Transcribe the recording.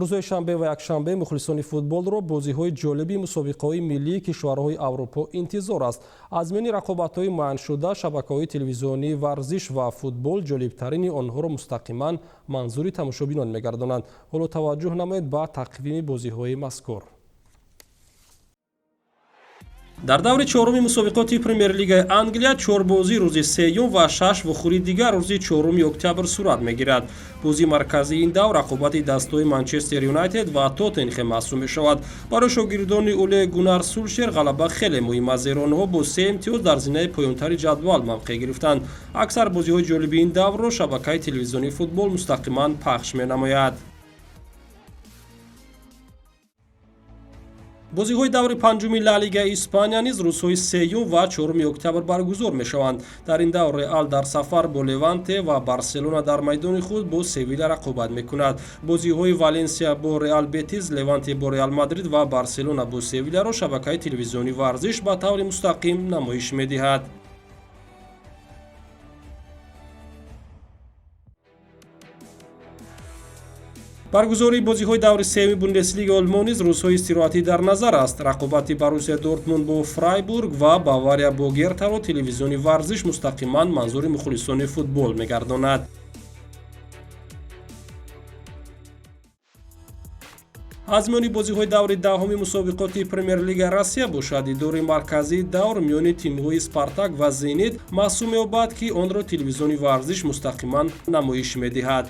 рӯзҳои шанбе ва якшанбе мухлисони футболро бозиҳои ҷолиби мусобиқаҳои миллии кишварҳои Аврупо интизор аст. Аз миёни рақобатҳои муайяншуда шабакаҳои телевизионии варзиш ва футбол ҷолибтарини онҳоро мустақиман манзури тамошобинон мегардонанд. ҳоло таваҷҷӯҳ намоед ба тақвими бозиҳои мазкур. дар даври чоруми мусобиқоти премер-лигаи Англия 4 бозӣ рӯзи 3 ва 6 вухӯри дигар рӯзи 4 октябр сурат мегирад. бозии марказии ин давр рақобати дастҳои Манчестер Юнайтед ва Тоттенхем маҳсуб мешавад. барои шогирдони Оле Гуннар Сулшер ғалаба хеле муҳим аст, зеро онҳо бо 3 имтиёз дар зинаи поёнтари ҷадвал мавқеъ гирифтанд. аксар бозиҳои ҷолиби ин даврро шабакаи телевизионии футбол мустақиман пахш менамояд. бозиҳои даври панҷуми Ла Лигаи Испания низ рӯзҳои 3 ва 4 октябр баргузор мешаванд. дар ин давр Реал дар сафар бо Леванте ва Барселона дар майдони худ бо Севиля рақобат мекунад. бозиҳои Валенсия бо Реал Бетис, Леванте бо Реал Мадрид ва Барселона бо Севиляро шабакаи телевизионии варзиш ба таври мустақим намоиш медиҳад. баргузории бозиҳои даври сеюми Бундеслигаи Олмон низ рӯзҳои истироҳатӣ дар назар аст. рақобати Боруссия Дортмунд бо Фрайбург ва Бавария бо Гертаро телевизионии варзиш мустақиман манзури мухлисони футбол мегардонад. аз миёни бозиҳои даври даҳуми мусобиқоти премер-лигаи Россия бошад. идори марказии давр миёни тимҳои Спартак ва Зенит маҳсуб меёбад, ки онро телевизионии варзиш мустақиман намоиш медиҳад.